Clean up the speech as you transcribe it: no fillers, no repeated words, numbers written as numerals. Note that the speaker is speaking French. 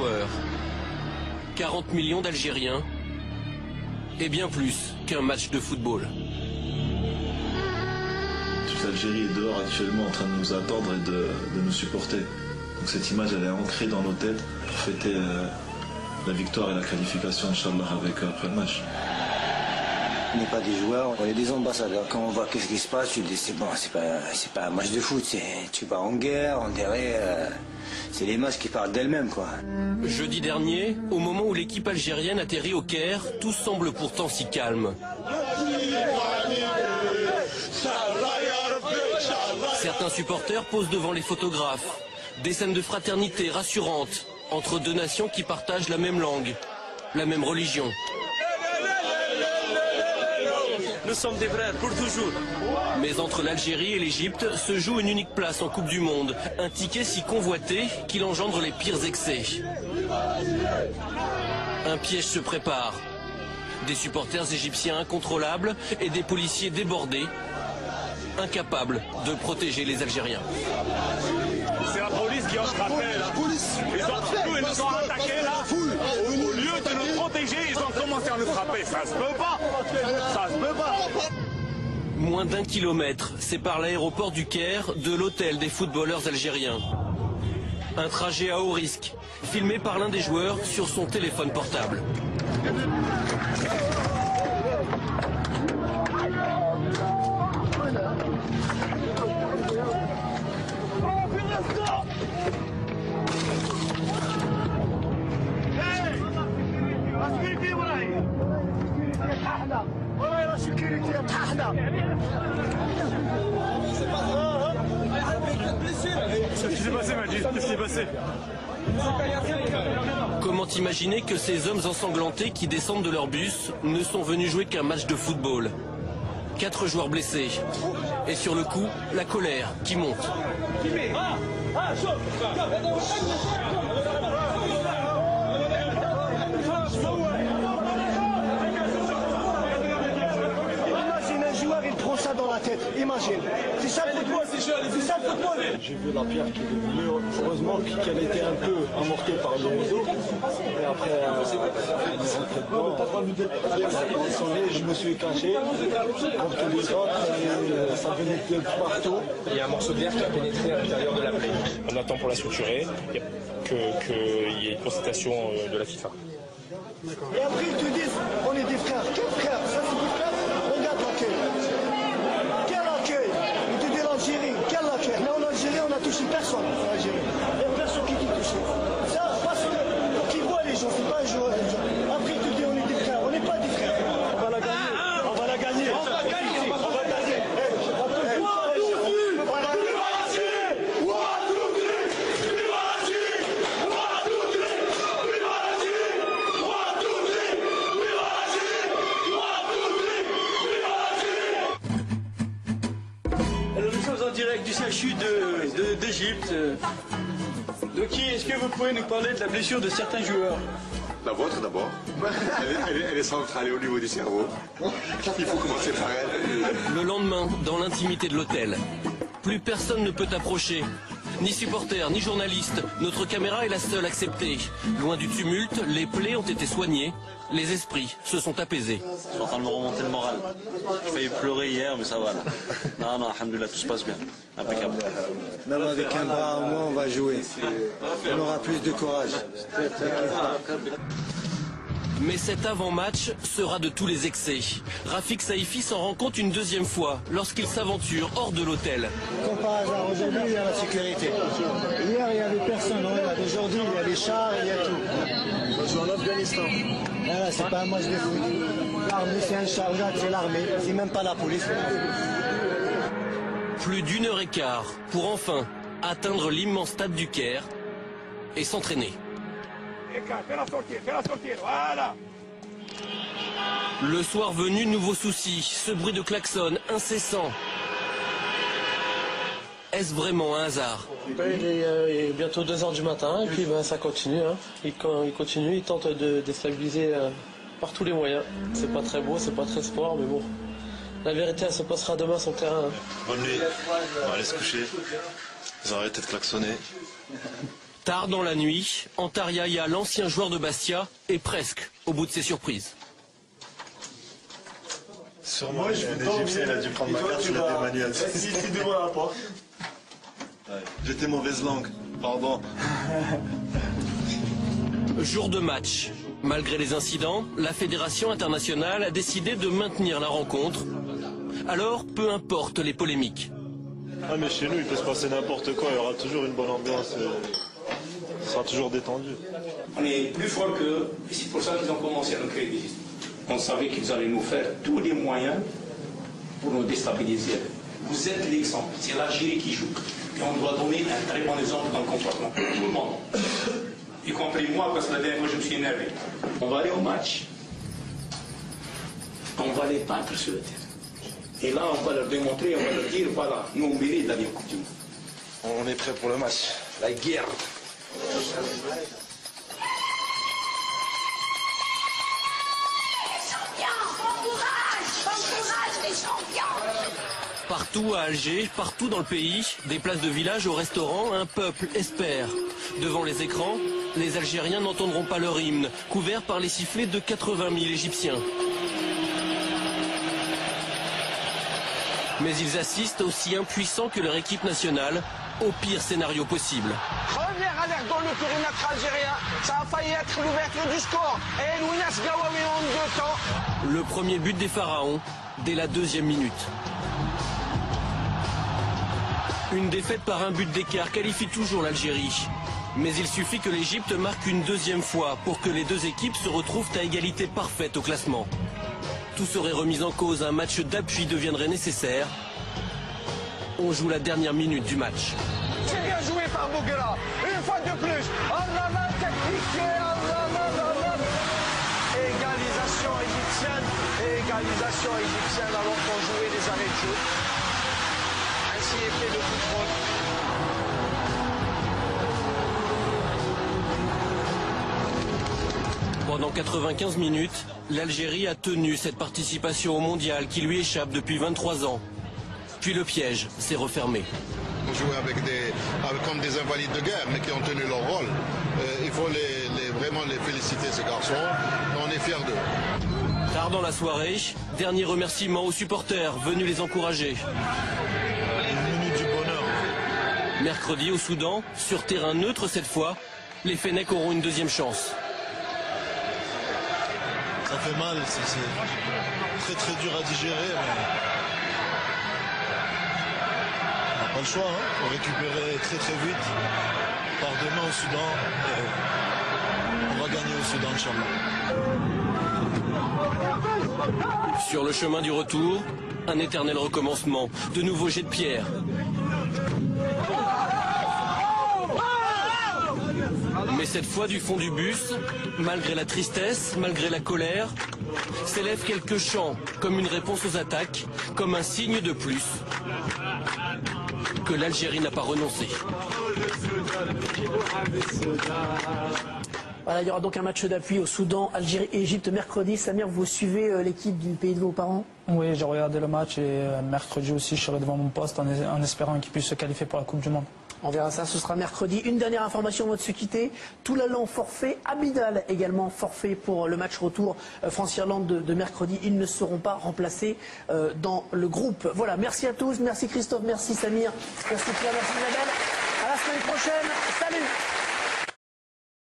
joueurs, 40 millions d'Algériens et bien plus qu'un match de football. Toute l'Algérie est dehors actuellement en train de nous attendre et de nous supporter. Donc cette image elle est ancrée dans nos têtes pour fêter la victoire et la qualification, Inch'Allah, après le match. On n'est pas des joueurs, on est des ambassadeurs. Quand on voit qu'est-ce qui se passe, tu te dis c'est bon, c'est pas un match de foot, tu pars en guerre, on dirait, c'est les matchs qui parlent d'elles-mêmes, quoi. Jeudi dernier, au moment où l'équipe algérienne atterrit au Caire, tout semble pourtant si calme. Certains supporters posent devant les photographes. Des scènes de fraternité rassurantes entre deux nations qui partagent la même langue, la même religion. Nous sommes des frères pour toujours. Mais entre l'Algérie et l'Égypte se joue une unique place en Coupe du Monde. Un ticket si convoité qu'il engendre les pires excès. Un piège se prépare. Des supporters égyptiens incontrôlables et des policiers débordés, incapables de protéger les Algériens. C'est la police qui a frappé là. Ils nous ont attaqués là. Au lieu de nous protéger, ils ont commencé à nous frapper. Ça se peut pas. Ça se peut pas. Moins d'1 kilomètre sépare l'aéroport du Caire de l'hôtel des footballeurs algériens. Un trajet à haut risque, filmé par l'un des joueurs sur son téléphone portable. Qu'est-ce qui s'est passé, Majid? Qu'est-ce qui s'est passé? Comment imaginer que ces hommes ensanglantés qui descendent de leur bus ne sont venus jouer qu'un match de football? 4 joueurs blessés. Et sur le coup, la colère qui monte. Imagine un joueur, il prend ça dans la tête. Imagine. C'est ça le football. C'est ça le football. J'ai vu la pierre qui est devenue, heureusement qu'elle était un peu amortée par le réseau. Et après, je me suis caché comme tous les autres, et ça venait de partout. Il y a un morceau d'air qui a pénétré à l'intérieur de la plaie. On attend pour la structurer, qu'il y ait une constatation de la FIFA. Et après, ils te disent, on est des frères. Quels frères? Ça, c'est des frères. Regarde l'accueil. Quel accueil? Ils te disent l'Algérie. Quel accueil? Mais en Algérie, on n'a touché personne. En Algérie. Il n'y a personne qui t'y touché. Ça, parce que, pour qu'ils voient les gens, c'est pas un joueur. Après, ils te disent, on est des frères. On n'est pas des frères. On va la gagner. On va la gagner. On va gagner. On va gagner. En direct du CHU d'Égypte. Doki, est-ce que vous pouvez nous parler de la blessure de certains joueurs? La vôtre d'abord. Elle est centrale au niveau du cerveau. Il faut commencer par elle. Le lendemain, dans l'intimité de l'hôtel, plus personne ne peut approcher. Ni supporters, ni journalistes. Notre caméra est la seule acceptée. Loin du tumulte, les plaies ont été soignées. Les esprits se sont apaisés. Je suis en train de me remonter le moral. J'ai failli pleurer hier, mais ça va là. Non, alhamdoulilah, tout se passe bien. Impeccable. Même avec un bras au moins, on va jouer. On aura plus de courage. Mais cet avant-match sera de tous les excès. Rafik Saïfi s'en rend compte une deuxième fois lorsqu'il s'aventure hors de l'hôtel. Comme par hasard, aujourd'hui, il y a la sécurité. Hier, il n'y avait personne. Aujourd'hui, il y a les chars, il y a tout. On joue en Afghanistan. Voilà, c'est pas un match de foot. L'armée, c'est un char, c'est l'armée. C'est même pas la police. Plus d'1 heure et quart pour enfin atteindre l'immense stade du Caire et s'entraîner. Voilà. Le soir venu, nouveau souci, ce bruit de klaxon incessant. Est-ce vraiment un hasard? Il est bientôt 2 h du matin et puis ça continue. Hein. Il continue, il tente de déstabiliser par tous les moyens. C'est pas très beau, c'est pas très sport, mais bon. La vérité, elle se passera demain sur le terrain. Bonne nuit. On va aller se coucher. Ils ont arrêté de klaxonner. Tard dans la nuit, Antar Yahya, l'ancien joueur de Bastia, est presque au bout de ses surprises. Sûrement, l'Égyptien, il a dû prendre ma carte, il a été manuel. Si devant la porte. J'étais mauvaise langue, pardon. Jour de match. Malgré les incidents, la Fédération internationale a décidé de maintenir la rencontre. Alors, peu importe les polémiques. Ah mais chez nous, il peut se passer n'importe quoi, il y aura toujours une bonne ambiance, ça sera toujours détendu. On est plus fort qu'eux, et c'est pour ça qu'ils ont commencé à nous créer des histoires. On savait qu'ils allaient nous faire tous les moyens pour nous déstabiliser. Vous êtes l'exemple, c'est l'Algérie qui joue. Et on doit donner un très bon exemple dans le comportement. Tout le monde. Y compris moi, parce que la dernière fois je me suis énervé. On va aller au match. On va les battre sur le terrain. Et là, on va leur démontrer, on va leur dire, voilà, nous on mérite d'aller au Coupe du Monde. On est prêt pour le match. La guerre. Partout à Alger, partout dans le pays, des places de village au restaurant, un peuple espère. Devant les écrans, les Algériens n'entendront pas leur hymne, couvert par les sifflets de 80 000 Égyptiens. Mais ils assistent aussi impuissants que leur équipe nationale au pire scénario possible. Première alerte dans le périmètre algérien, ça a failli être l'ouverture du score. Et Lounas Gawawi en 2 temps. Le premier but des Pharaons, dès la 2e minute. Une défaite par un but d'écart qualifie toujours l'Algérie. Mais il suffit que l'Égypte marque une 2e fois pour que les deux équipes se retrouvent à égalité parfaite au classement. Tout serait remis en cause, un match d'appui deviendrait nécessaire. On joue la dernière minute du match. C'est bien joué par Bouguera, une fois de plus. Oh là là, technique, oh là là là là. Égalisation égyptienne alors qu'on jouait les arrêts de jeu. Ainsi est fait le football. Pendant 95 minutes, l'Algérie a tenu cette participation au mondial qui lui échappe depuis 23 ans. Puis le piège s'est refermé. On jouait comme des invalides de guerre, mais qui ont tenu leur rôle. Il faut vraiment les féliciter, ces garçons. On est fiers d'eux. Tard dans la soirée, dernier remerciement aux supporters venus les encourager. Une minute du bonheur. Mercredi au Soudan, sur terrain neutre cette fois, les Fennecs auront une 2e chance. Ça fait mal, c'est très dur à digérer, mais on n'a pas le choix, hein. Faut récupérer très vite. Par demain au Soudan, on va gagner au Soudan, Inch'Allah. Sur le chemin du retour, un éternel recommencement, de nouveaux jets de pierre. Mais cette fois du fond du bus, malgré la tristesse, malgré la colère, s'élèvent quelques chants, comme une réponse aux attaques, comme un signe de plus que l'Algérie n'a pas renoncé. Voilà, il y aura donc un match d'appui au Soudan, Algérie et Égypte mercredi. Samir, vous suivez l'équipe du pays de vos parents? Oui, j'ai regardé le match et mercredi aussi, je serai devant mon poste en espérant qu'ils puissent se qualifier pour la Coupe du Monde. On verra ça, ce sera mercredi. Une dernière information avant de se quitter. Toulalan forfait, Abidal également forfait pour le match retour France-Irlande de mercredi. Ils ne seront pas remplacés dans le groupe. Voilà, merci à tous, merci Christophe, merci Samir, merci Pierre, merci Isabelle. À la semaine prochaine, salut!